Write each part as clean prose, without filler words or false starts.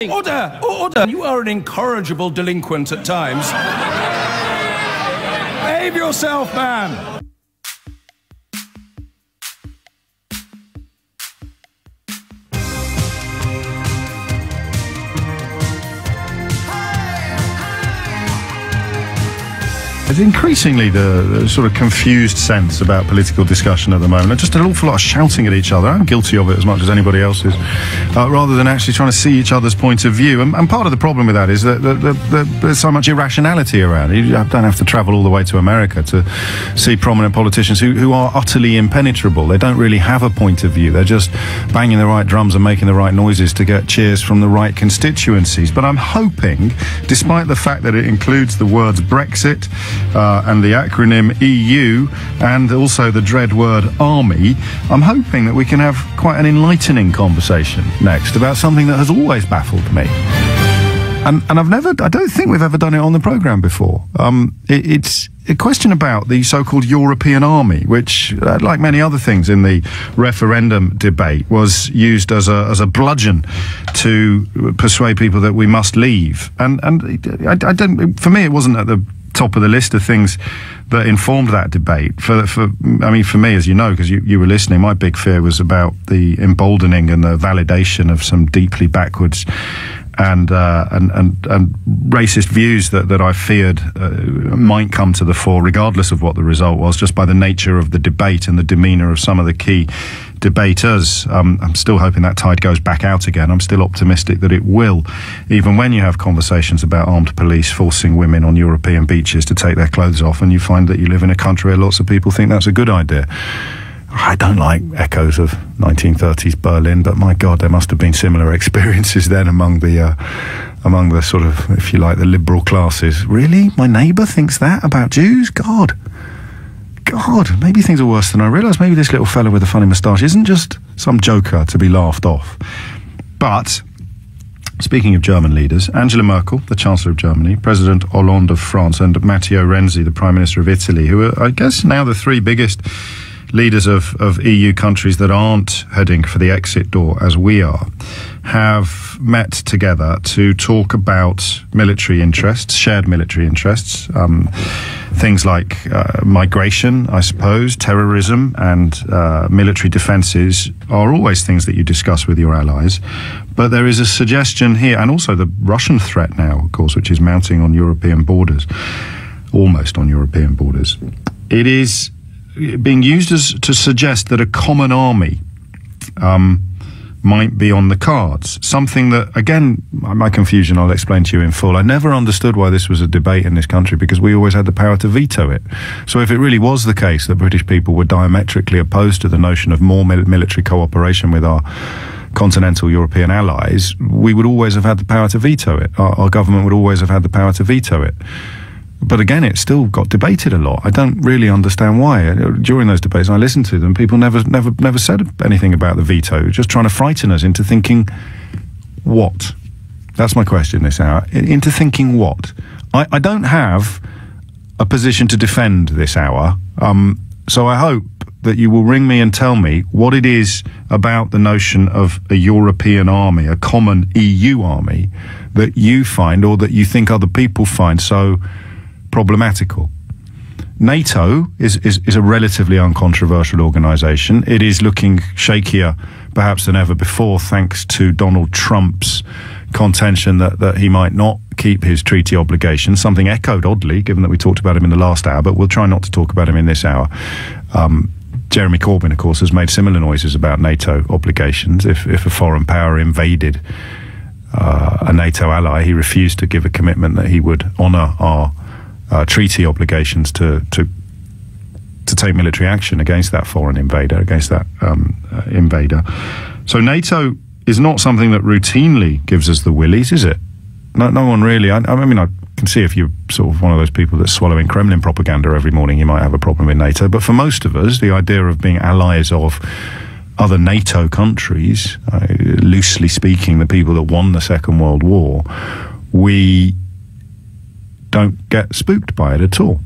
Order! Order! You are an incorrigible delinquent at times. Behave yourself, man! There's increasingly the sort of confused sense about political discussion at the moment. Just an awful lot of shouting at each other. I'm guilty of it as much as anybody else is, rather than actually trying to see each other's point of view. And part of the problem with that is that there's so much irrationality around. You don't have to travel all the way to America to see prominent politicians who are utterly impenetrable. They don't really have a point of view. They're just banging the right drums and making the right noises to get cheers from the right constituencies. But I'm hoping, despite the fact that it includes the words Brexit, and the acronym EU, and also the dread word army, I'm hoping that we can have quite an enlightening conversation next about something that has always baffled me. And I don't think we've ever done it on the programme before. It's a question about the so-called European army, which, like many other things in the referendum debate, was used as a bludgeon to persuade people that we must leave. And I don't. For me, it wasn't at the top of the list of things that informed that debate. I mean, for me, as you know, because you were listening, my big fear was about the emboldening and the validation of some deeply backwards and racist views that I feared might come to the fore, regardless of what the result was, just by the nature of the debate and the demeanour of some of the key debaters. I'm still hoping that tide goes back out again. I'm still optimistic that it will, even when you have conversations about armed police forcing women on European beaches to take their clothes off, and you find that you live in a country where lots of people think that's a good idea. I don't like echoes of 1930s Berlin, but my God, there must have been similar experiences then among the sort of, if you like, the liberal classes. Really? My neighbour thinks that about Jews? God, maybe things are worse than I realise. Maybe this little fellow with a funny moustache isn't just some joker to be laughed off. But speaking of German leaders, Angela Merkel, the Chancellor of Germany, President Hollande of France, and Matteo Renzi, the Prime Minister of Italy, who are, I guess, now the three biggest leaders of EU countries that aren't heading for the exit door as we are, have met together to talk about military interests, shared military interests, things like migration, I suppose, terrorism, and military defences are always things that you discuss with your allies. But there is a suggestion here, and also the Russian threat now, of course, which is mounting on European borders, almost on European borders. It is being used to suggest that a common army might be on the cards. Something that, again, my confusion I'll explain to you in full. I never understood why this was a debate in this country, because we always had the power to veto it. So if it really was the case that British people were diametrically opposed to the notion of more military cooperation with our continental European allies, we would always have had the power to veto it. Our government would always have had the power to veto it. But again, it still got debated a lot. I don't really understand why. During those debates, I listened to them, people never said anything about the veto, just trying to frighten us into thinking what? That's my question this hour. Into thinking what? I don't have a position to defend this hour, so I hope that you will ring me and tell me what it is about the notion of a European army, a common EU army, that you find, or that you think other people find, so problematical. NATO is a relatively uncontroversial organisation. It is looking shakier perhaps than ever before, thanks to Donald Trump's contention that he might not keep his treaty obligations, something echoed oddly, given that we talked about him in the last hour, but we'll try not to talk about him in this hour. Jeremy Corbyn, of course, has made similar noises about NATO obligations. If a foreign power invaded a NATO ally, he refused to give a commitment that he would honour our treaty obligations to take military action against that foreign invader, against that invader. So NATO is not something that routinely gives us the willies, is it? No one really. I mean, I can see if you're sort of one of those people that's swallowing Kremlin propaganda every morning, you might have a problem with NATO. But for most of us, the idea of being allies of other NATO countries, loosely speaking, the people that won the Second World War, we don't get spooked by it at all.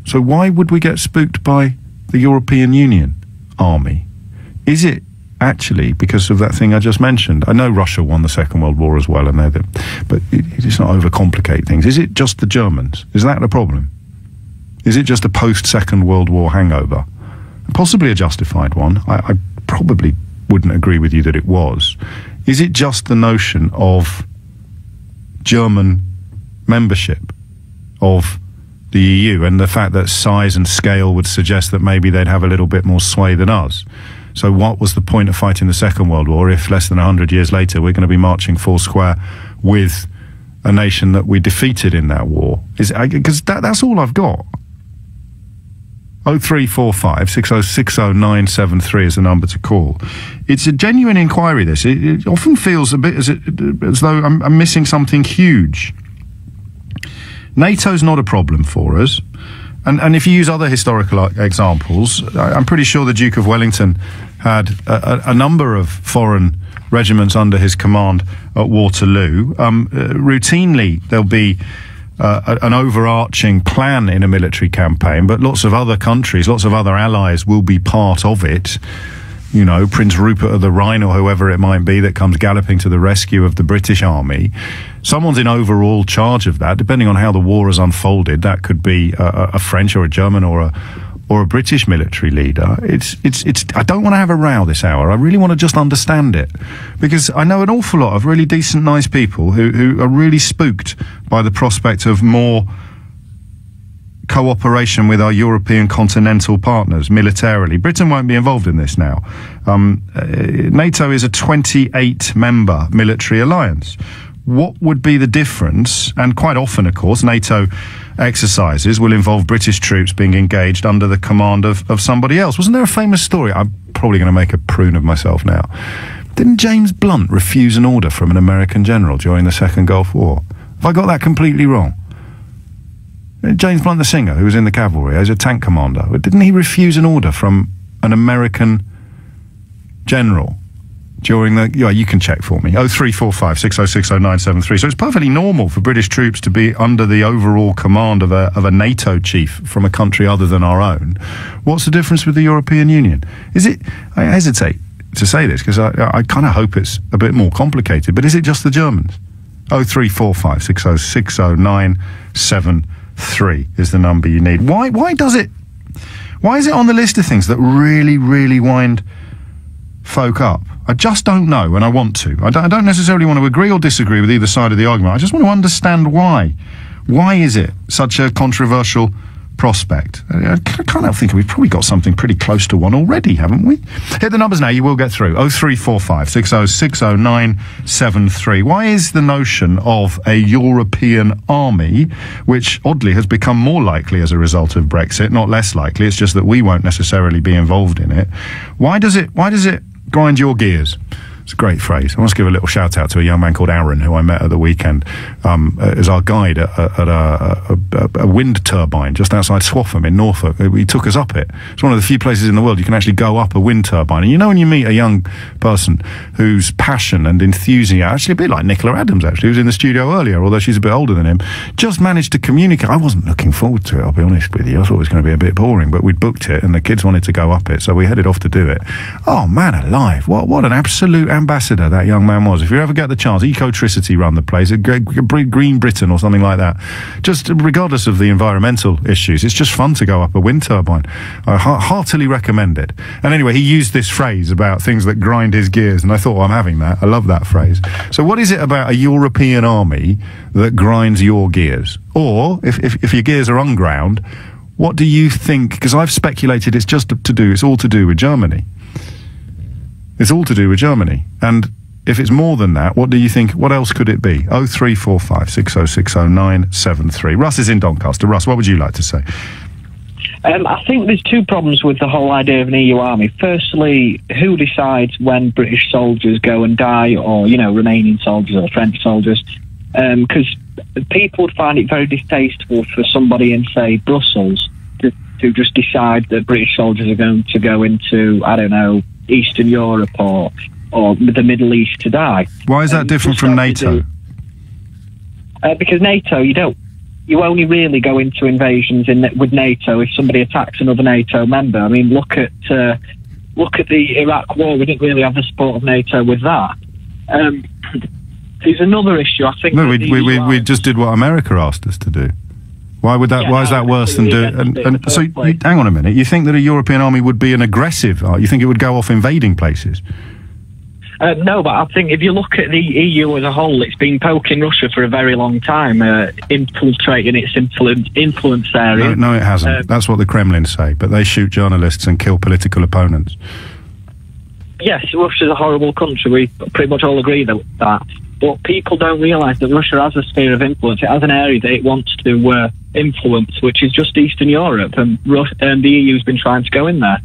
So why would we get spooked by the European Union army? Is it actually because of that thing I just mentioned? I know Russia won the Second World War as well, but it's not overcomplicate things. Is it just the Germans? Is that the problem? Is it just a post-Second World War hangover? Possibly a justified one. I probably wouldn't agree with you that it was. Is it just the notion of German membership of the EU and the fact that size and scale would suggest that maybe they'd have a little bit more sway than us? So what was the point of fighting the Second World War if less than 100 years later we're going to be marching four square with a nation that we defeated in that war? Because that's all I've got. 0345 6060 973 is the number to call. It's a genuine inquiry, this. It often feels a bit as though I'm missing something huge. NATO's not a problem for us. And if you use other historical examples, I'm pretty sure the Duke of Wellington had a number of foreign regiments under his command at Waterloo. Routinely, there'll be an overarching plan in a military campaign, but lots of other countries, lots of other allies will be part of it. You know, Prince Rupert of the Rhine or whoever it might be that comes galloping to the rescue of the British Army. Someone's in overall charge of that, depending on how the war has unfolded. That could be a French or a German or a British military leader. I don't want to have a row this hour. I really want to just understand it, because I know an awful lot of really decent, nice people who are really spooked by the prospect of more cooperation with our European continental partners militarily. Britain won't be involved in this now. NATO is a 28-member military alliance. What would be the difference? And quite often, of course, NATO exercises will involve British troops being engaged under the command of somebody else. Wasn't there a famous story? I'm probably going to make a prune of myself now. Didn't James Blunt refuse an order from an American general during the Second Gulf War? Have I got that completely wrong? James Blunt, the singer, who was in the cavalry as a tank commander, didn't he refuse an order from an American general during the... Yeah, you can check for me. 0345 6060 973. So it's perfectly normal for British troops to be under the overall command of a NATO chief from a country other than our own. What's the difference with the European Union? Is it... I hesitate to say this because I kind of hope it's a bit more complicated, but is it just the Germans? 0345 6060 973 is the number you need. Why is it on the list of things that really, really wind folk up? I just don't know, and I want to. I don't necessarily want to agree or disagree with either side of the argument. I just want to understand why. Why is it such a controversial prospect? I can't help thinking we've probably got something pretty close to one already, haven't we? Hit the numbers now, you will get through. 0345 6060 973. Why is the notion of a European army, which oddly has become more likely as a result of Brexit, not less likely, it's just that we won't necessarily be involved in it, why does it grind your gears? It's a great phrase. I want to give a little shout out to a young man called Aaron who I met at the weekend as our guide at a wind turbine just outside Swaffham in Norfolk. He took us up it. It's one of the few places in the world you can actually go up a wind turbine. And you know when you meet a young person whose passion and enthusiasm, actually a bit like Nicola Adams actually, who was in the studio earlier, although she's a bit older than him, just managed to communicate. I wasn't looking forward to it, I'll be honest with you. I thought it was going to be a bit boring, but we'd booked it and the kids wanted to go up it, so we headed off to do it. Oh man alive, what an absolute ambassador that young man was. If you ever get the chance, Ecotricity run the place, Green Britain or something like that. Just regardless of the environmental issues, it's just fun to go up a wind turbine. I heartily recommend it. And anyway, he used this phrase about things that grind his gears, and I thought, well, I'm having that. I love that phrase. So what is it about a European army that grinds your gears? Or, if your gears are unground, what do you think? Because I've speculated it's all to do with Germany. It's all to do with Germany. And if it's more than that, what do you think? What else could it be? 0345 6060 973. Russ is in Doncaster. Russ, what would you like to say? I think there's two problems with the whole idea of an EU army. Firstly, who decides when British soldiers go and die, or, Romanian soldiers or French soldiers? Because people would find it very distasteful for somebody in, say, Brussels to just decide that British soldiers are going to go into, I don't know, Eastern Europe or the Middle East to die. Why is that different from NATO? Because NATO, you only really go into invasions with NATO if somebody attacks another NATO member. I mean, look at look at the Iraq war, we didn't really have the support of NATO with that. There's another issue, I think. No, we just did what America asked us to do. Why would that? Yeah, why is that worse than do? And so, hang on a minute. You think that a European army would be an aggressive? You think it would go off invading places? No, but I think if you look at the EU as a whole, it's been poking Russia for a very long time, infiltrating its influence area. No, it hasn't. That's what the Kremlin say, but they shoot journalists and kill political opponents. Yes, Russia's a horrible country. We pretty much all agree with that. But people don't realise that Russia has a sphere of influence. It has an area that it wants to influence, which is just Eastern Europe, and the EU's been trying to go in there.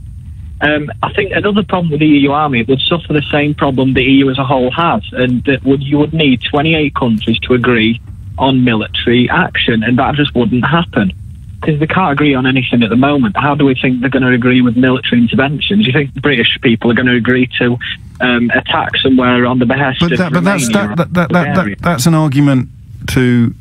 I think another problem with the EU army, it would suffer the same problem the EU as a whole has, and that you would need 28 countries to agree on military action, and that just wouldn't happen. Because they can't agree on anything at the moment. How do we think they're going to agree with military intervention? Do you think the British people are going to agree to attack somewhere on the behest of Romania? That's an argument to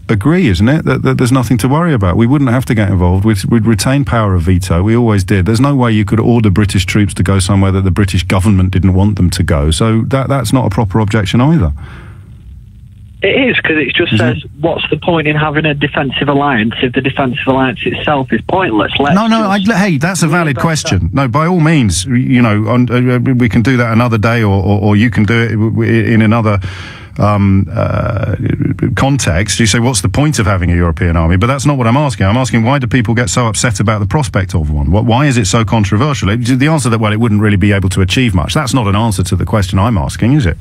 agree, isn't it? That there's nothing to worry about. We wouldn't have to get involved. We'd retain power of veto. We always did. There's no way you could order British troops to go somewhere that the British government didn't want them to go. So that's not a proper objection either. It is, because it just says, what's the point in having a defensive alliance if the defensive alliance itself is pointless? Hey, that's a valid question. No, by all means, you know, we can do that another day, or you can do it in another context. You say, what's the point of having a European army? But that's not what I'm asking. I'm asking, why do people get so upset about the prospect of one? Why is it so controversial? The answer that, well, it wouldn't really be able to achieve much. That's not an answer to the question I'm asking, is it?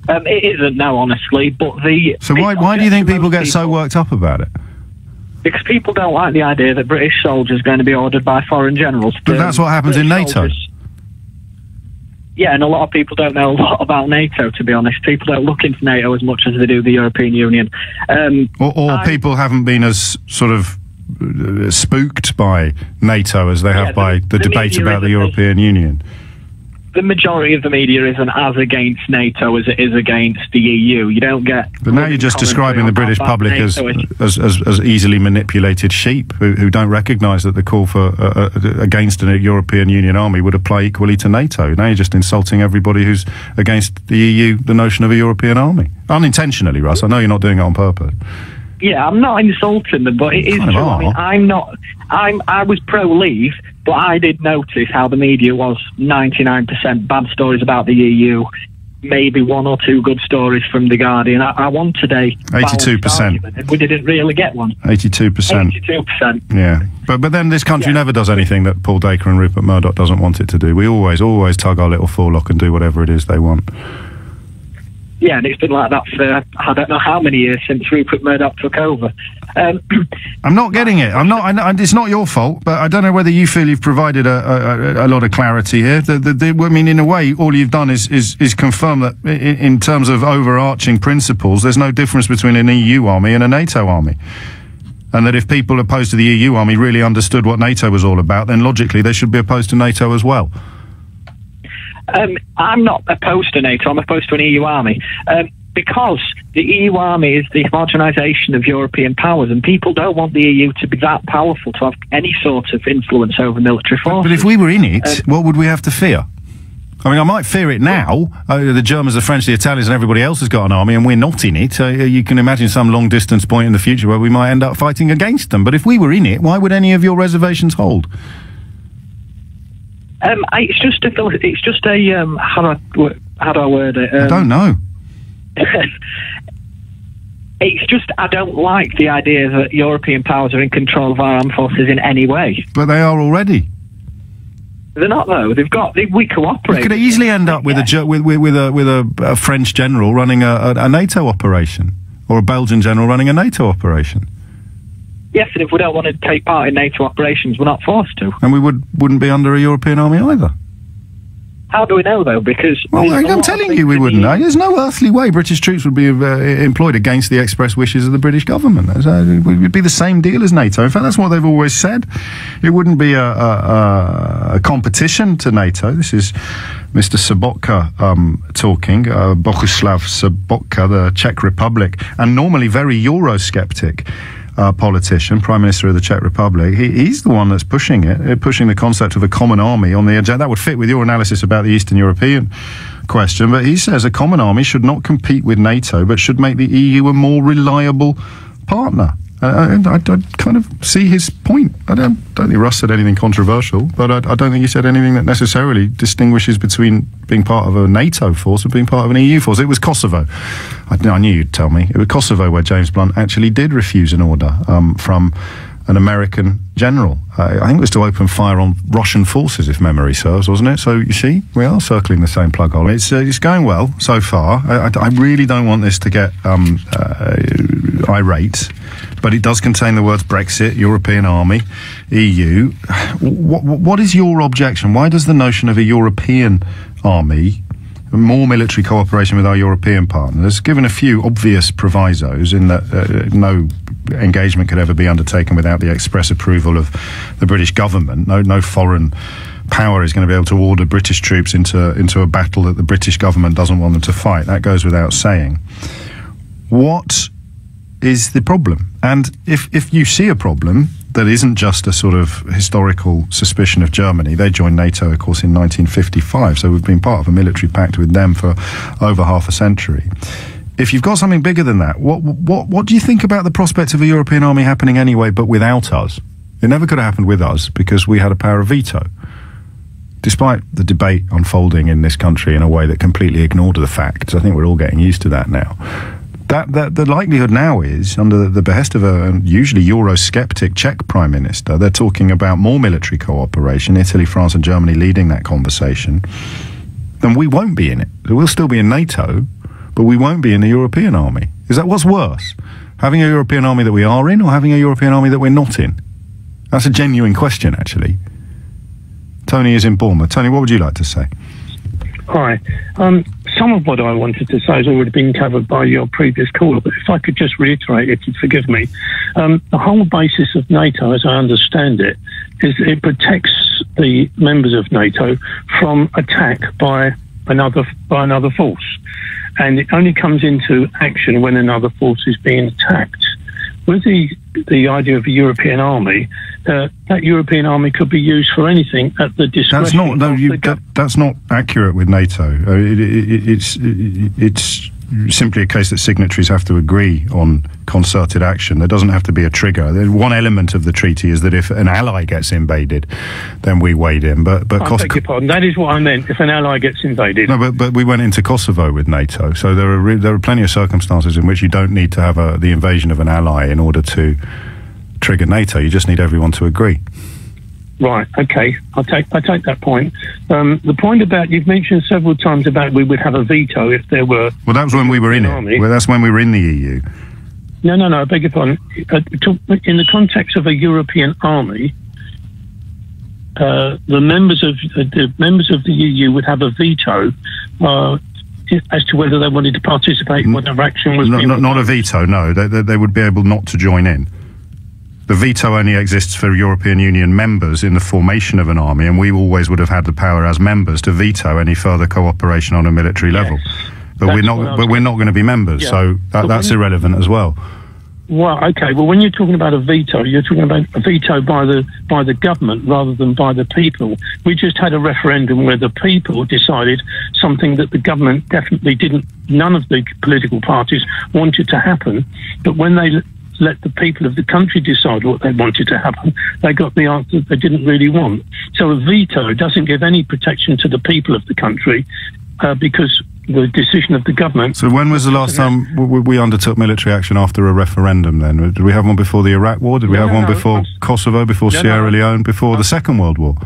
It isn't, no, honestly. But so why do you think people get so worked up about it? Because people don't like the idea that British soldiers are going to be ordered by foreign generals. But that's what happens in NATO. Soldiers. Yeah, and a lot of people don't know a lot about NATO, to be honest. People don't look into NATO as much as they do the European Union. Or people haven't been as sort of spooked by NATO as they have by the debate about the European Union. The majority of the media isn't as against NATO as it is against the EU. You don't get... But now you're just describing the British public as easily manipulated sheep who don't recognise that the call for against a European Union army would apply equally to NATO. Now you're just insulting everybody who's against the EU, the notion of a European army. Unintentionally, Russ. I know you're not doing it on purpose. Yeah, I'm not insulting them, but it is true. I mean, I was pro-leave, but I did notice how the media was 99% bad stories about the EU, maybe one or two good stories from The Guardian. I wanted a 82%. And we didn't really get one. 82%. 82%. Yeah. But then this country never does anything that Paul Dacre and Rupert Murdoch doesn't want it to do. We always tug our little forelock and do whatever it is they want. Yeah, and it's been like that for I don't know how many years since Rupert Murdoch took over. I'm not getting it. It's not your fault, but I don't know whether you feel you've provided a lot of clarity here. I mean, in a way, all you've done is confirm that in terms of overarching principles, there's no difference between an EU army and a NATO army. And that if people opposed to the EU army really understood what NATO was all about, then logically they should be opposed to NATO as well. I'm not opposed to NATO, I'm opposed to an EU army. Because the EU army is the homogenisation of European powers, and people don't want the EU to be that powerful to have any sort of influence over military forces. But if we were in it, what would we have to fear? I mean, I might fear it now. The Germans, the French, the Italians and everybody else has got an army and we're not in it. You can imagine some long distance point in the future where we might end up fighting against them. But if we were in it, why would any of your reservations hold? It's just a how do I word it? I don't know. It's just I don't like the idea that European powers are in control of our armed forces in any way. But they are already. They're not though. We cooperate. We could easily end up with a French general running a NATO operation, or a Belgian general running a NATO operation. Yes, and if we don't want to take part in NATO operations, we're not forced to. And we wouldn't be under a European army either. How do we know, though? Because... Well, I'm telling you we wouldn't. There's no earthly way British troops would be employed against the express wishes of the British government. It would be the same deal as NATO. In fact, that's what they've always said. It wouldn't be a competition to NATO. This is Mr. Sobotka talking, Bohuslav Sobotka, the Czech Republic, and normally very Eurosceptic. politician, Prime Minister of the Czech Republic. He's the one that's pushing the concept of a common army on the agenda. That would fit with your analysis about the Eastern European question, but he says a common army should not compete with NATO, but should make the EU a more reliable partner. And I kind of see his point. I don't think Russ said anything controversial, but I don't think he said anything that necessarily distinguishes between being part of a NATO force and being part of an EU force. It was Kosovo. I knew you'd tell me. It was Kosovo where James Blunt actually did refuse an order from an American general. I think it was to open fire on Russian forces, if memory serves, wasn't it? So you see, we are circling the same plug hole. It's going well so far. I really don't want this to get irate, but it does contain the words Brexit, European Army, EU. What is your objection? Why does the notion of a European army, more military cooperation with our European partners, given a few obvious provisos in that no engagement could ever be undertaken without the express approval of the British government. No foreign power is going to be able to order British troops into a battle that the British government doesn't want them to fight. That goes without saying. What is the problem? And if you see a problem that isn't just a sort of historical suspicion of Germany, they joined NATO, of course, in 1955, so we've been part of a military pact with them for over half a century. If you've got something bigger than that, what do you think about the prospect of a European army happening anyway, but without us? It never could have happened with us because we had a power of veto. Despite the debate unfolding in this country in a way that completely ignored the facts, I think we're all getting used to that now. That the likelihood now is, under the behest of a usually Eurosceptic Czech Prime Minister, they're talking about more military cooperation, Italy, France and Germany leading that conversation, then we won't be in it. We'll still be in NATO, but we won't be in the European army. Is that what's worse? Having a European army that we are in, or having a European army that we're not in? That's a genuine question, actually. Tony is in Bournemouth. Tony, what would you like to say? Hi. Some of what I wanted to say has already been covered by your previous caller, but if I could just reiterate, if you'd forgive me, the whole basis of NATO, as I understand it, is it protects the members of NATO from attack by another force, and it only comes into action when another force is being attacked. With the idea of a European army, that European army could be used for anything at the discretion. That's not accurate with NATO. It's simply a case that signatories have to agree on concerted action. There doesn't have to be a trigger. One element of the treaty is that if an ally gets invaded, then we wade in. But I beg your pardon. That is what I meant. If an ally gets invaded. No, but we went into Kosovo with NATO, so there are plenty of circumstances in which you don't need to have the invasion of an ally in order to trigger NATO. You just need everyone to agree. Right, okay, I take that point. The point about, you've mentioned several times about we would have a veto if there were... Well, that was when we were in it. Well, that's when we were in the EU. No, I beg your pardon. In the context of a European army, the members of the EU would have a veto as to whether they wanted to participate in whatever action was being... Not a veto, no. They would be able not to join in. The veto only exists for European Union members in the formation of an army, and we always would have had the power as members to veto any further cooperation on a military level. But we're not going to be members, so that's irrelevant as well. Well, okay. Well, when you're talking about a veto, you're talking about a veto by the government rather than by the people. We just had a referendum where the people decided something that the government definitely didn't. None of the political parties wanted to happen, but when they let the people of the country decide what they wanted to happen, they got the answer they didn't really want. So a veto doesn't give any protection to the people of the country because the decision of the government... So when was the last time we undertook military action after a referendum then? Did we have one before the Iraq War? Did we have one before Kosovo, before Sierra Leone, before the Second World War?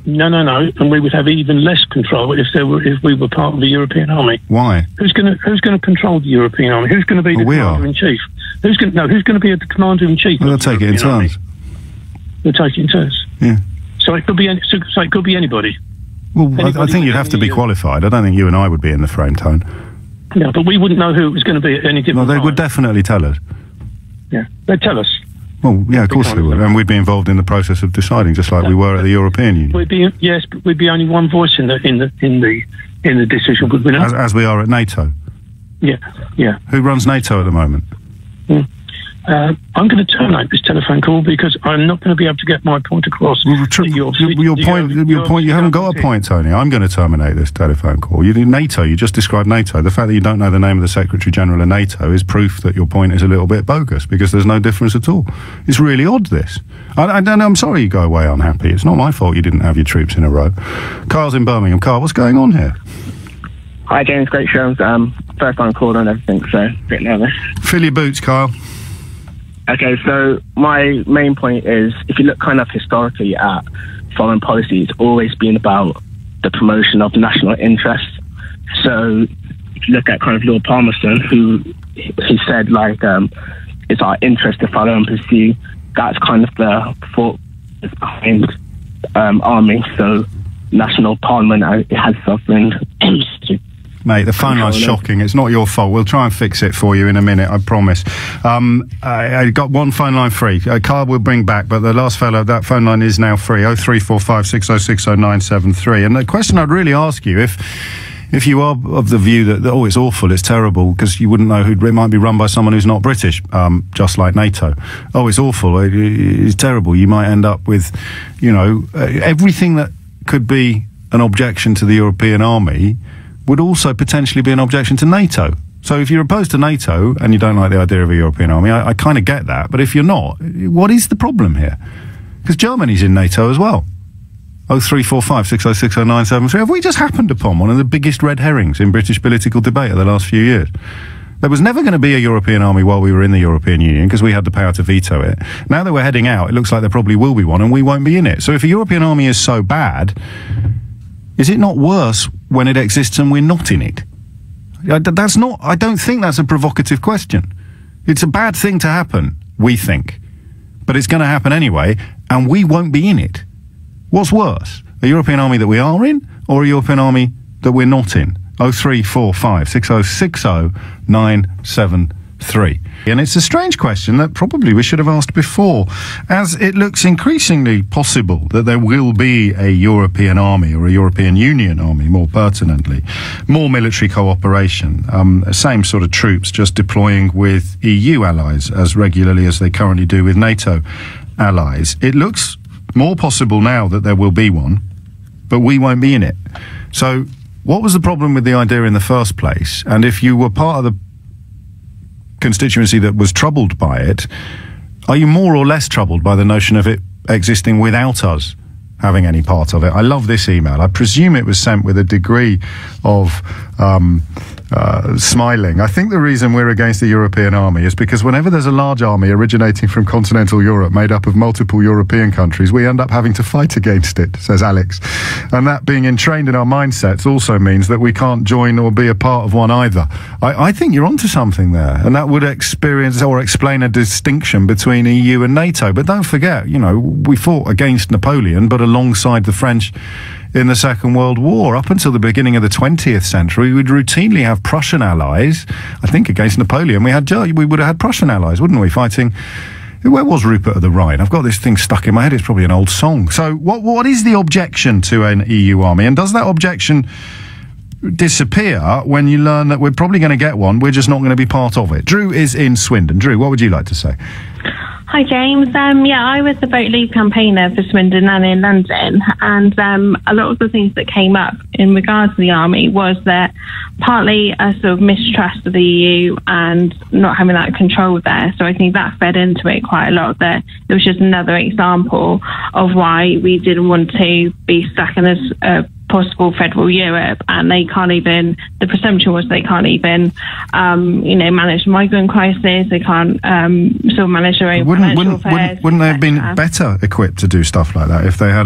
No. And we would have even less control if we were part of the European army. Why? Who's going to control the European army? Who's going to be the commander-in-chief? Who's going to be the commander-in-chief? Well, they'll take it in turns. They'll take it in turns. Yeah. So it could be anybody. Well, I think you'd have to be qualified. I don't think you and I would be in the frame, Tone. No, but we wouldn't know who it was going to be at any given time. Well, they would definitely tell us. Yeah, they'd tell us. Well, yeah, of course they would, and we'd be involved in the process of deciding, just like we were at the European Union. But we'd be only one voice in the decision, would we not? As we are at NATO. Yeah. Who runs NATO at the moment? I'm going to terminate this telephone call because I'm not going to be able to get my point across. Your point. You haven't got a point, Tony. I'm going to terminate this telephone call. You do NATO. You just described NATO. The fact that you don't know the name of the Secretary General of NATO is proof that your point is a little bit bogus, because there's no difference at all. It's really odd, this. I'm sorry you go away unhappy. It's not my fault you didn't have your troops in a row. Carl's in Birmingham. Carl, what's going on here? Hi, James. Great show. First time caller and everything, so a bit nervous. Fill your boots, Carl. Okay, so my main point is, if you look kind of historically at foreign policy, it's always been about the promotion of national interests. So if you look at kind of Lord Palmerston, who said, like, it's our interest to follow and pursue. That's kind of the thought behind army. So national parliament, it has sovereign. Mate, the phone line's shocking. It's not your fault. We'll try and fix it for you in a minute, I promise. I got one phone line free. Carl will bring back, but the last fellow, that phone line is now free. 0345 6060 973. And the question I'd really ask you, if you are of the view that, oh, it's awful, it's terrible, because you wouldn't know who it might be run by someone who's not British, just like NATO. Oh, it's awful, it's terrible. You might end up with, everything that could be an objection to the European army would also potentially be an objection to NATO. So if you're opposed to NATO and you don't like the idea of a European army, I kind of get that. But if you're not, what is the problem here? Because Germany's in NATO as well. 0345 6060 973. Have we just happened upon one of the biggest red herrings in British political debate of the last few years? There was never going to be a European army while we were in the European Union, because we had the power to veto it. Now that we're heading out, it looks like there probably will be one, and we won't be in it. So if a European army is so bad, is it not worse when it exists and we're not in it? I don't think that's a provocative question. It's a bad thing to happen, we think. But it's going to happen anyway, and we won't be in it. What's worse? A European army that we are in, or a European army that we're not in? 0345 6060 973. And it's a strange question that probably we should have asked before, as it looks increasingly possible that there will be a European army, or a European Union army, more pertinently. More military cooperation, same sort of troops, just deploying with EU allies as regularly as they currently do with NATO allies. It looks more possible now that there will be one, but we won't be in it. So what was the problem with the idea in the first place? And if you were part of the constituency that was troubled by it, are you more or less troubled by the notion of it existing without us having any part of it? I love this email. I presume it was sent with a degree of smiling. I think the reason we're against the European army is because whenever there's a large army originating from continental Europe made up of multiple European countries, we end up having to fight against it, says Alex. And that being entrained in our mindsets also means that we can't join or be a part of one either. I think you're onto something there, and that would experience or explain a distinction between EU and NATO. But don't forget, we fought against Napoleon, but alongside the French in the Second World War. Up until the beginning of the 20th century, we'd routinely have Prussian allies. I think against Napoleon, we would have had Prussian allies, wouldn't we, fighting... Where was Rupert of the Rhine? I've got this thing stuck in my head. It's probably an old song. So what is the objection to an EU army? And does that objection disappear when you learn that we're probably going to get one, we're just not going to be part of it? Drew is in Swindon. Drew, what would you like to say? Hi, James. I was the Vote Leave campaigner for Swindon and in London, and a lot of the things that came up in regards to the army was that partly a sort of mistrust of the EU and not having that control there. So I think that fed into it quite a lot. That it was just another example of why we didn't want to be stuck in this possible federal Europe, and they can't even, the presumption was they can't even manage the migrant crisis, they can't sort of manage their own financial affairs. Wouldn't they have been better equipped to do stuff like that if they had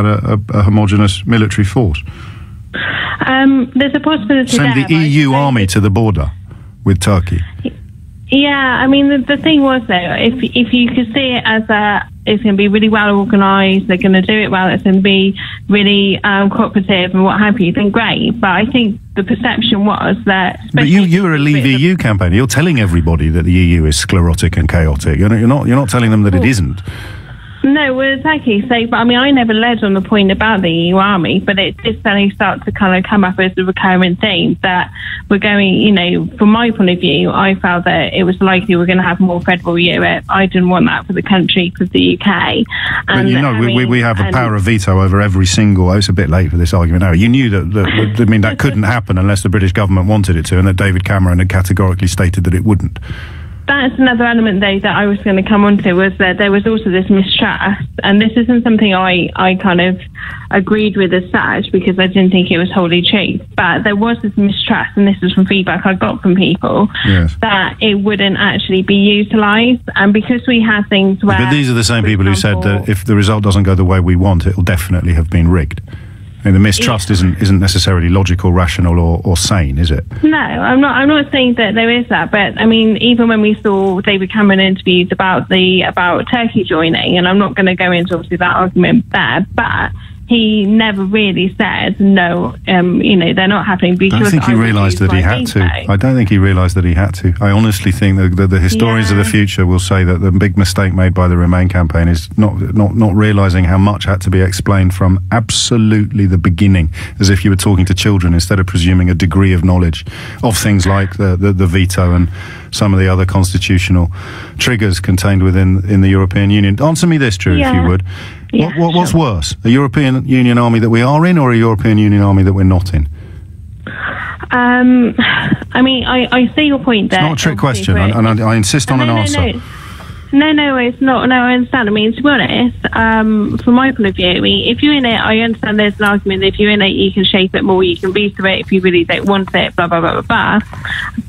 a homogenous military force? There's a possibility. Send the EU army to the border with Turkey. Yeah, I mean, the thing was, though, if you could see it as it's going to be really well organised, they're going to do it well, it's going to be really cooperative and what have you, then great. But I think the perception was that... But you were a Leave EU campaigner. You're telling everybody that the EU is sclerotic and chaotic. You're not telling them that it isn't. No, well, exactly. So, but I mean, I never led on the point about the EU army, but it did suddenly start to kind of come up as a recurring theme that we're going, you know, from my point of view, I felt that it was likely we're going to have more federal Europe. I didn't want that for the country, for the UK. But you know, we have a power of veto over every single. It's a bit late for this argument now. You knew that couldn't happen unless the British government wanted it to, and that David Cameron had categorically stated that it wouldn't. That's another element, though, that I was going to come on to, was that there was also this mistrust, and this isn't something I kind of agreed with as such, because I didn't think it was wholly true, but there was this mistrust, and this is from feedback I got from people, that it wouldn't actually be utilised, and because we had things where... But these are the same people who said that if the result doesn't go the way we want, it will definitely have been rigged. I mean, the mistrust isn't necessarily logical, rational, or sane, is it? No, I'm not saying that there is that, but I mean, even when we saw David Cameron interviews about Turkey joining, and I'm not going to go into obviously that argument there, but he never really said no. You know, they're not happening because I don't think he realised that he had to. I don't think he realised that he had to. I honestly think that the historians of the future will say that the big mistake made by the Remain campaign is not realising how much had to be explained from absolutely the beginning, as if you were talking to children instead of presuming a degree of knowledge of things like the veto and some of the other constitutional triggers contained within the European Union. Answer me this, Drew, if you would. What's worse, a European Union army that we are in, or a European Union army that we're not in? I mean, I see your point there. It's not a trick question, and I insist on an answer. No, it's not. No, I understand. I mean, to be honest, from my point of view, I mean, if you're in it, I understand there's an argument that if you're in it, you can shape it more, you can veto it if you really don't want it, blah, blah, blah, blah, blah.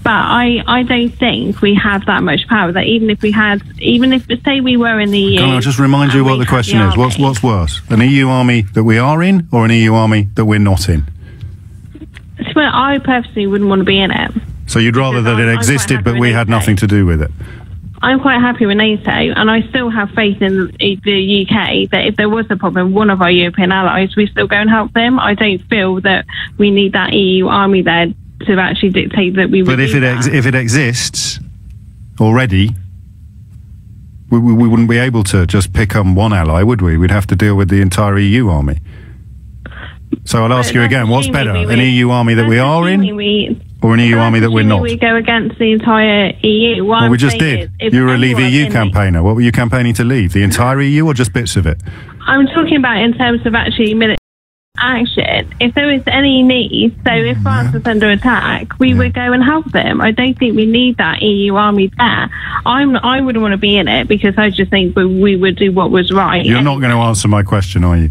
But I don't think we have that much power, that even if, say we were in the EU... Can I just remind you what the question is? What's worse, an EU army that we are in, or an EU army that we're not in? Well, I personally wouldn't want to be in it. So you'd rather that it existed, but we had nothing to do with it? I'm quite happy with NATO, and I still have faith in the UK that if there was a problem, one of our European allies, we still go and help them. I don't feel that we need that EU army there to actually dictate that we would. But if it exists already, we wouldn't be able to just pick on one ally, would we? We'd have to deal with the entire EU army. So I'll ask you again, what's better, an EU army that we are in, or an EU army that we're not? We go against the entire EU. Well, we just did. You were a Leave EU campaigner. What were you campaigning to leave? The entire EU or just bits of it? I'm talking about in terms of actually military action. If there is any need, so if France is under attack, we would go and help them. I don't think we need that EU army there. I wouldn't want to be in it, because I just think we would do what was right. You're not going to answer my question, are you?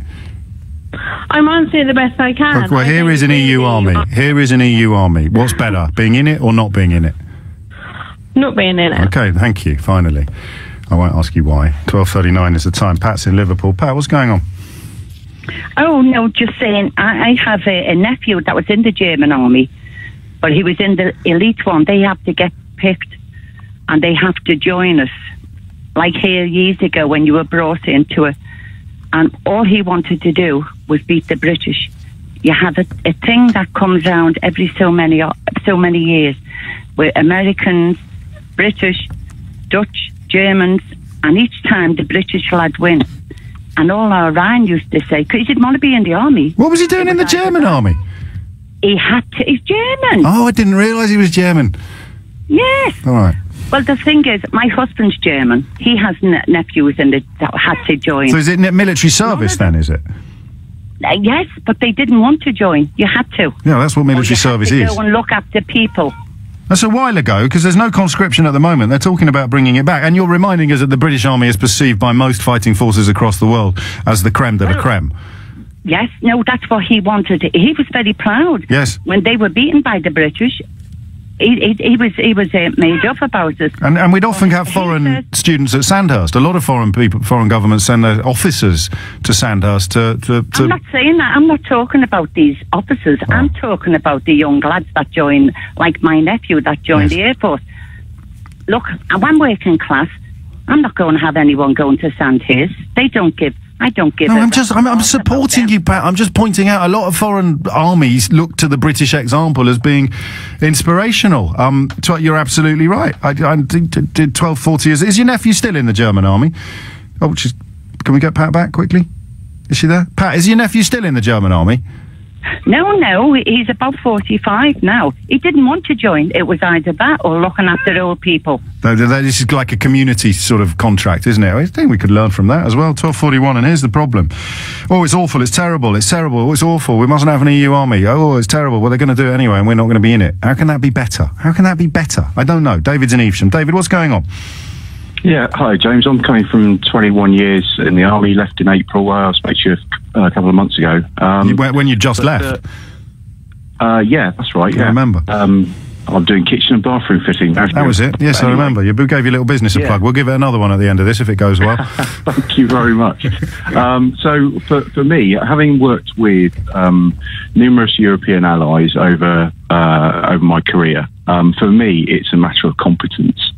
I'm answering the best I can. Look, well, here is an EU army. Here is an EU army. What's better, being in it or not being in it? Not being in it. Okay, thank you, finally. I won't ask you why. 12:39 is the time. Pat's in Liverpool. Pat, what's going on? Oh, no, just saying, I have a nephew that was in the German army, but he was in the elite one. They have to get picked, and they have to join us, like here years ago when you were brought into it. And all he wanted to do was beat the British. You have a thing that comes around every so many years, where Americans, British, Dutch, Germans, and each time the British lad win. And all our Ryan used to say, because he didn't want to be in the army. What was he doing in the German army? He had to. He's German. Oh, I didn't realise he was German. Yes. All right. Well, the thing is, my husband's German. He has nephews that had to join. So is it military service then, is it? Yes, but they didn't want to join. You had to. Yeah, that's what military service is. Go and look after people. That's a while ago, because there's no conscription at the moment. They're talking about bringing it back. And you're reminding us that the British Army is perceived by most fighting forces across the world as the creme de la creme. Yes, no, that's what he wanted. He was very proud. Yes. When they were beaten by the British, he was made up about it. And we'd often have foreign students at Sandhurst. A lot of foreign governments send their officers to Sandhurst to... I'm not saying that. I'm not talking about these officers. Oh. I'm talking about the young lads that join, like my nephew that joined the Air Force. Look, I'm working class. I'm not going to have anyone going to Sandhurst. They don't give... I don't give. No, I'm supporting you, Pat. I'm just pointing out a lot of foreign armies look to the British example as being inspirational. You're absolutely right. I did 12, 40 years. Is your nephew still in the German army? Oh, which is Can we get Pat back quickly? Is she there? Pat, is your nephew still in the German army? No, he's about 45 now. He didn't want to join. It was either that or looking after old people. This is like a community sort of contract, isn't it? I think we could learn from that as well. 12:41, and here's the problem. Oh, it's awful, it's terrible, it's terrible, oh, it's awful, we mustn't have an EU army. Oh, it's terrible, well, they're going to do it anyway, and we're not going to be in it. How can that be better? How can that be better? I don't know. David's in Evesham. David, what's going on? Yeah, hi, James. I'm coming from 21 years in the army, left in April. I spoke to you a couple of months ago. When you just left? Yeah, that's right, yeah. I remember. I'm doing kitchen and bathroom fitting. That was it. Yes, anyway. I remember. You gave your little business a plug. We'll give it another one at the end of this if it goes well. Thank you very much. So for me, having worked with numerous European allies over my career, for me, it's a matter of competence.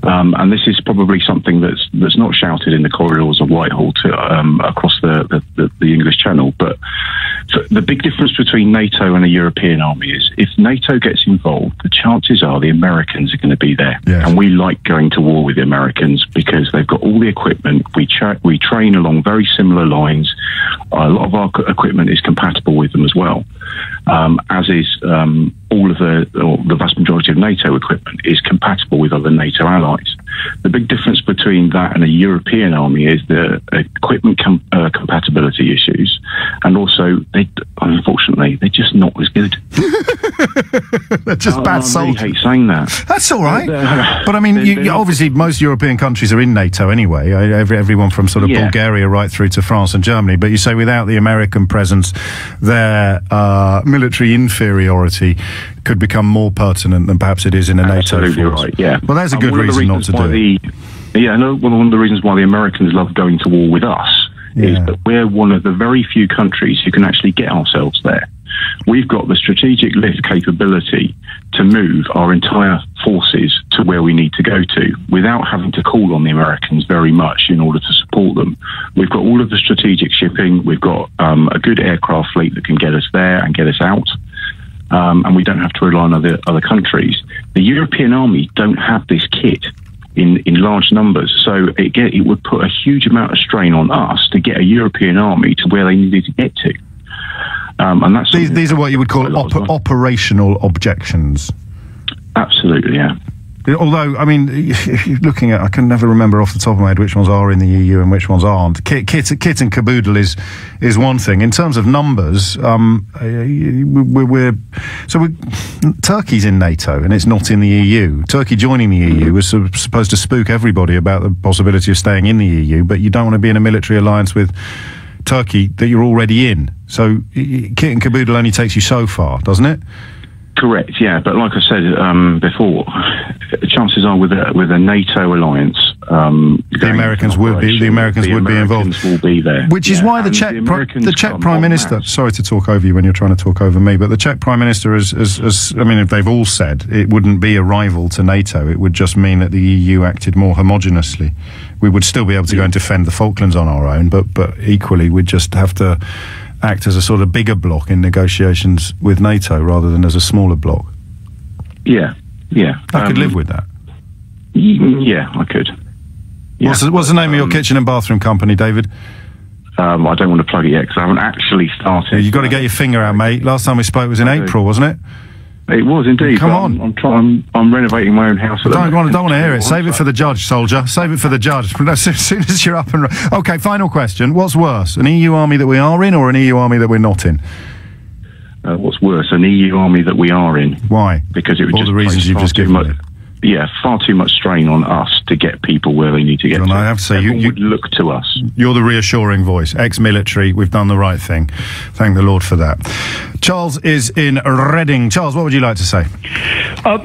And this is probably something that's not shouted in the corridors of Whitehall across the English Channel. But the big difference between NATO and a European army is if NATO gets involved, the chances are the Americans are going to be there. Yes. And we like going to war with the Americans because they've got all the equipment. We train along very similar lines. A lot of our equipment is compatible with them as well, as is all of the vast majority of NATO equipment is compatible with other NATO allies. The big difference between that and a European army is the equipment compatibility issues, and also, unfortunately, they're just not as good. They're just bad soldiers. I really hate saying that. That's all right. But I mean, obviously, most European countries are in NATO anyway. Everyone from sort of Bulgaria right through to France and Germany. But you say without the American presence, their military inferiority could become more pertinent than perhaps it is in a NATO force. Right, yeah. Well, there's a good reason not to do it. One of the reasons why the Americans love going to war with us is that we're one of the very few countries who can actually get ourselves there. We've got the strategic lift capability to move our entire forces to where we need to go to without having to call on the Americans very much in order to support them. We've got all of the strategic shipping. We've got a good aircraft fleet that can get us there and get us out. And we don't have to rely on other countries. The European army don't have this kit in large numbers, so it would put a huge amount of strain on us to get a European army to where they needed to get to. And that's these are what you would call operational objections. Absolutely, yeah. Although, I mean, looking at, I can never remember off the top of my head which ones are in the EU and which ones aren't. Kit and caboodle is one thing. In terms of numbers, Turkey's in NATO and it's not in the EU. Turkey joining the EU was supposed to spook everybody about the possibility of staying in the EU, but you don't want to be in a military alliance with Turkey that you're already in. So kit and caboodle only takes you so far, doesn't it? Correct, yeah, but like I said before, chances are with a NATO alliance, the Americans would be involved. Will be there, which is why the Czech Prime Minister. Sorry to talk over you when you're trying to talk over me, but the Czech Prime Minister has I mean, if they've all said it wouldn't be a rival to NATO, it would just mean that the EU acted more homogeneously. We would still be able to go and defend the Falklands on our own, but equally we'd just have to act as a sort of bigger bloc in negotiations with NATO rather than as a smaller bloc. Yeah. I could live with that. Yeah, I could. Yeah. What's the name of your kitchen and bathroom company, David? I don't want to plug it yet because I haven't actually started. You've got to get your finger out, mate. Last time we spoke was in April, wasn't it? It was indeed. Come on. I'm renovating my own house. Don't want to hear it. Save it for the judge, soldier. Save it for the judge. As soon as you're up and running. Okay, final question. What's worse, an EU army that we are in or an EU army that we're not in? What's worse, an EU army that we are in. Why? Because it would all the reasons you've just given me. Yeah, far too much strain on us to get people where they need to get to. I have to say, you would look to us. You're the reassuring voice. Ex-military, we've done the right thing. Thank the Lord for that. Charles is in Reading. Charles, what would you like to say?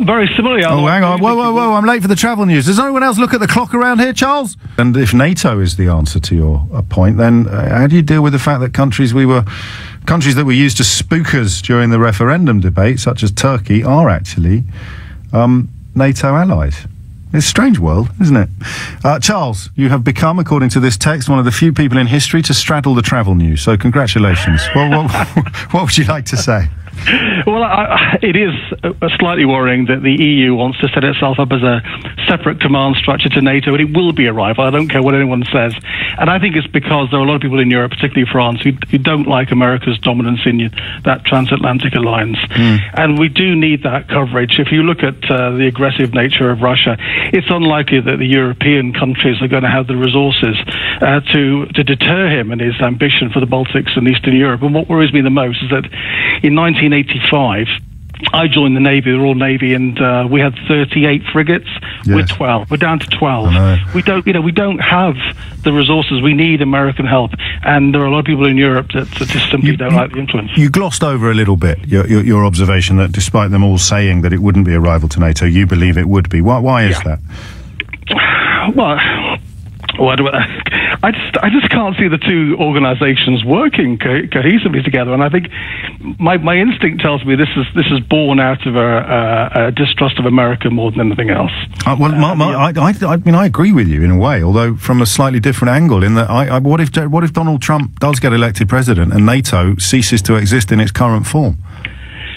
Very similarly. Oh, hang on. Whoa. I'm late for the travel news. Does anyone else look at the clock around here, Charles? And if NATO is the answer to your point, then how do you deal with the fact that countries that were used to spook us during the referendum debate, such as Turkey, are actually NATO allies? It's a strange world, isn't it? Charles, you have become, according to this text, one of the few people in history to straddle the travel news. So congratulations. What would you like to say? Well, it is slightly worrying that the EU wants to set itself up as a separate command structure to NATO, and it will be a rival. I don't care what anyone says. And I think it's because there are a lot of people in Europe, particularly France, who don't like America's dominance in that transatlantic alliance. And we do need that coverage. If you look at the aggressive nature of Russia, it's unlikely that the European countries are going to have the resources to deter him and his ambition for the Baltics and Eastern Europe. And what worries me the most is that in 1985, I joined the Navy, the Royal Navy, and we had 38 frigates. Yes. We're 12. We're down to 12. We don't have the resources. We need American help, and there are a lot of people in Europe that just simply don't like the influence. You glossed over a little bit your observation that despite them all saying that it wouldn't be a rival to NATO, you believe it would be. Why is that? Well, I just can't see the two organisations working cohesively together, and I think my instinct tells me this is born out of a distrust of America more than anything else. I mean, I agree with you in a way, although from a slightly different angle. In that, what if Donald Trump does get elected president and NATO ceases to exist in its current form?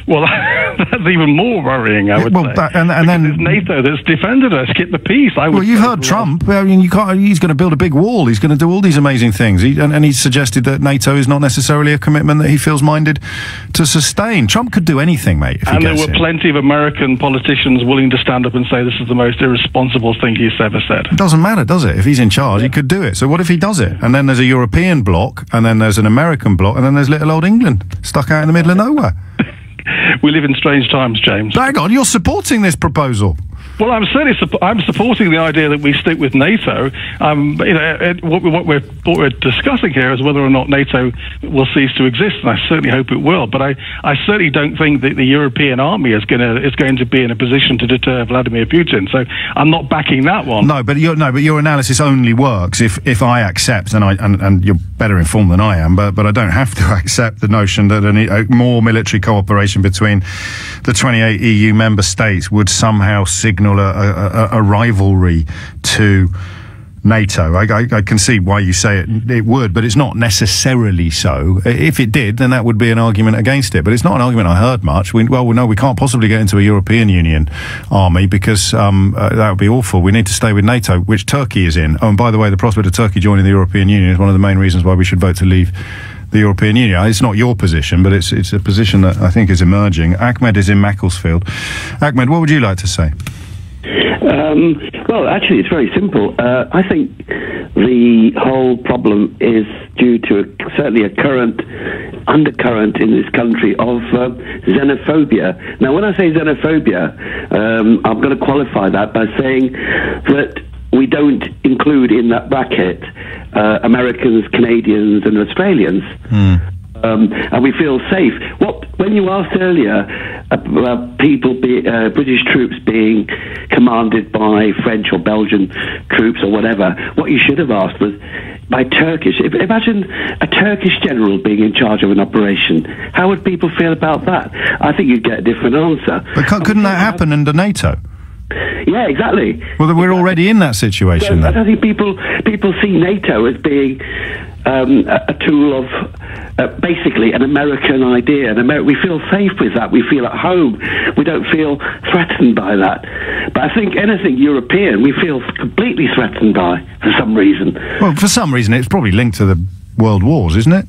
Well, that's even more worrying, I would say. And then it's NATO that's defended us, keep the peace. You've heard Trump. I mean, he's going to build a big wall. He's going to do all these amazing things. And he suggested that NATO is not necessarily a commitment that he feels minded to sustain. Trump could do anything, mate. And there were plenty of American politicians willing to stand up and say this is the most irresponsible thing he's ever said. It doesn't matter, does it? If he's in charge, he could do it. So what if he does it? And then there's a European bloc, and then there's an American bloc, and then there's little old England stuck out in the middle of nowhere. We live in strange times, James. Hang on, you're supporting this proposal. Well, I'm certainly I'm supporting the idea that we stick with NATO. What we're discussing here is whether or not NATO will cease to exist, and I certainly hope it will. But I certainly don't think that the European army is going to be in a position to deter Vladimir Putin. So I'm not backing that one. No, but your analysis only works if I accept, and you're better informed than I am, but I don't have to accept the notion that more military cooperation between the 28 EU member states would somehow signal a rivalry to NATO. I can see why you say it would, but it's not necessarily so. If it did, then that would be an argument against it. But it's not an argument I heard much. We can't possibly get into a European Union army because that would be awful. We need to stay with NATO, which Turkey is in. Oh, and by the way, the prospect of Turkey joining the European Union is one of the main reasons why we should vote to leave the European Union. It's not your position, but it's a position that I think is emerging. Ahmed is in Macclesfield. Ahmed, what would you like to say? Well, actually, it's very simple. I think the whole problem is due to certainly a current undercurrent in this country of xenophobia. Now, when I say xenophobia, I'm going to qualify that by saying that we don't include in that bracket Americans, Canadians, and Australians. And we feel safe. When you asked earlier about British troops being commanded by French or Belgian troops or whatever, what you should have asked was by Turkish. Imagine a Turkish general being in charge of an operation. How would people feel about that? I think you'd get a different answer. But couldn't that happen under NATO? Yeah, exactly. Well, we're already in that situation. I think people see NATO as being a tool of basically an American idea. We feel safe with that. We feel at home. We don't feel threatened by that. But I think anything European, we feel completely threatened by for some reason. Well, for some reason, it's probably linked to the world wars, isn't it?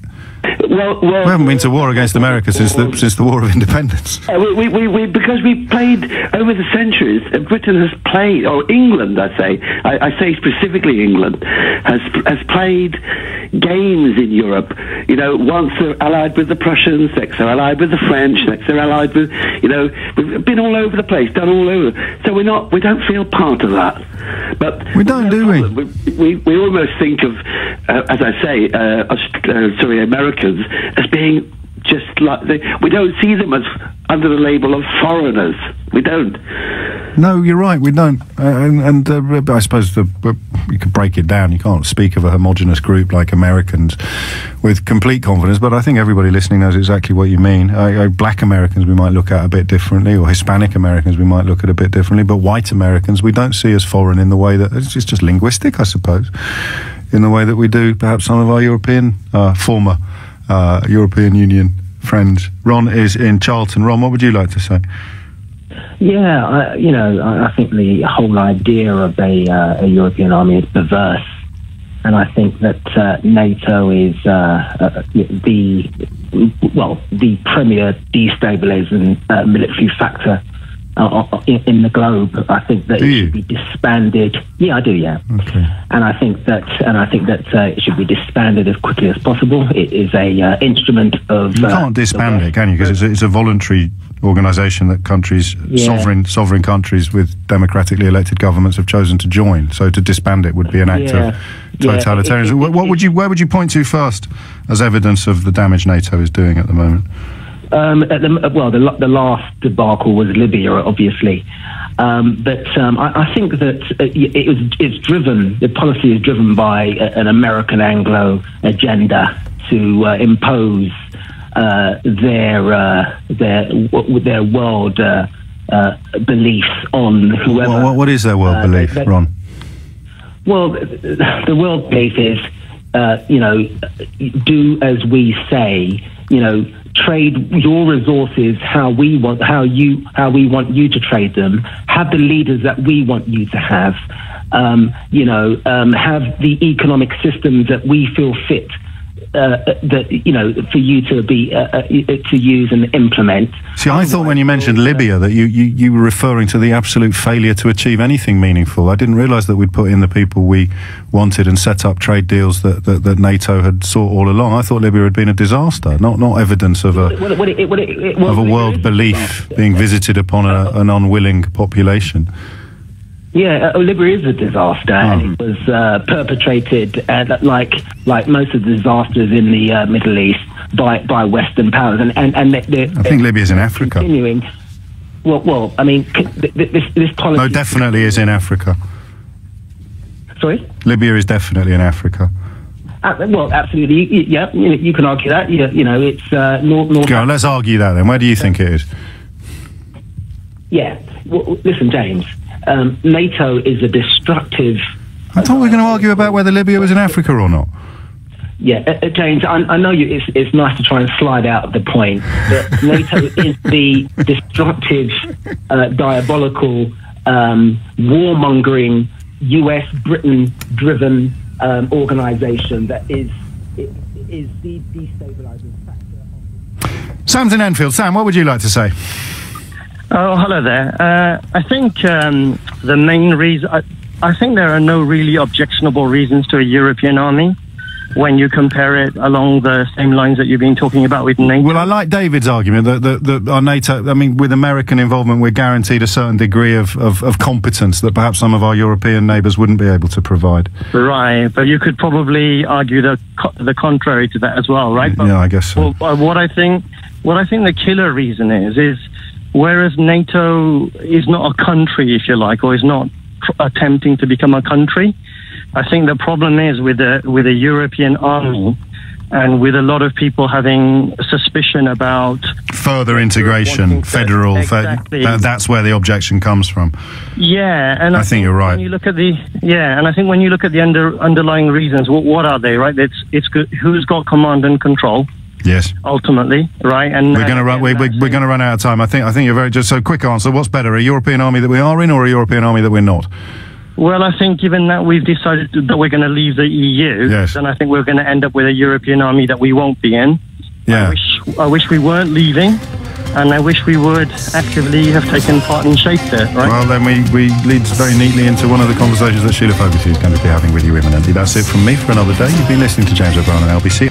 Well, we haven't been to war against America since the War of Independence. Because we played over the centuries. Britain has played, or England, I say specifically England, has played games in Europe. You know, once they're allied with the Prussians, next they're allied with the French, next they're allied with, we've been all over the place, done all over. So we don't feel part of that. But we don't, do we? We almost think of, as I say, Americans as being just like we don't see them as under the label of foreigners. We don't. No, you're right. We don't. And I suppose you could break it down. You can't speak of a homogenous group like Americans with complete confidence. But I think everybody listening knows exactly what you mean. Black Americans we might look at a bit differently, or Hispanic Americans we might look at a bit differently. But white Americans we don't see as foreign in the way that it's just linguistic, I suppose, in the way that we do perhaps some of our European former European Union friends. Ron is in Charlton. Ron, what would you like to say? Yeah, I think the whole idea of a European army is perverse, and I think that NATO is the premier destabilizing military factor in the globe. I think that it should be disbanded. Yeah, I do. Yeah, okay. And I think that it should be disbanded as quickly as possible. It is a instrument of. You can't disband it, can you? Because it's a voluntary organisation that countries, sovereign countries with democratically elected governments have chosen to join. So to disband it would be an act of totalitarianism. Where would you point to first as evidence of the damage NATO is doing at the moment? The last debacle was Libya, obviously, but I think that the policy is driven by an American Anglo agenda to impose their world beliefs on whoever. What is their world belief, Ron? Well, the world belief is, do as we say. Trade your resources how we want you to trade them. Have the leaders that we want you to have. Have the economic systems that we feel fit. For you to be to use and implement. See, I thought when you mentioned Libya that you were referring to the absolute failure to achieve anything meaningful. I didn't realise that we'd put in the people we wanted and set up trade deals that NATO had sought all along. I thought Libya had been a disaster, not evidence of a world belief being visited upon an unwilling population. Yeah, Libya is a disaster, and it was perpetrated, like most of the disasters in the Middle East, by Western powers, and I think Libya is in Africa. Continuing. Well, I mean, this policy. No, definitely is in Africa. Sorry? Libya is definitely in Africa. Well, absolutely. Yeah, you can argue that. It's north. Go on, let's argue that then. Where do you think it is? Yeah. Well, listen, James. NATO is a destructive. I thought we were going to argue about whether Libya was in Africa or not. Yeah, James, I know it's nice to try and slide out of the point, but NATO is the destructive, diabolical, warmongering, US, Britain-driven organisation that is the destabilising factor. Sam's in Enfield. Sam, what would you like to say? Oh, hello there. I think the main reason... I think there are no really objectionable reasons to a European army when you compare it along the same lines that you've been talking about with NATO. Well, I like David's argument that our NATO... I mean, with American involvement, we're guaranteed a certain degree of competence that perhaps some of our European neighbours wouldn't be able to provide. Right, but you could probably argue the contrary to that as well, right? Yeah, I guess so. Well, what I think the killer reason is whereas NATO is not a country, if you like, or is not attempting to become a country, I think the problem is with a European army and with a lot of people having suspicion about further integration, federal. Exactly. That's where the objection comes from. Yeah, and I think you're right. When you look at and I think when you look at the underlying reasons, what are they? Right? It's good. Who's got command and control? Yes. Ultimately, right? And we're going to run. We're going to run out of time. I think you're very just so quick answer. What's better, a European army that we are in, or a European army that we're not? Well, I think given that we've decided that we're going to leave the EU, then I think we're going to end up with a European army that we won't be in. Yeah. I wish we weren't leaving, and I wish we would actively have taken part and shaped it, right? Well, then we lead very neatly into one of the conversations that Sheila Fogarty is going to be having with you imminently. That's it from me for another day. You've been listening to James O'Brien on LBC.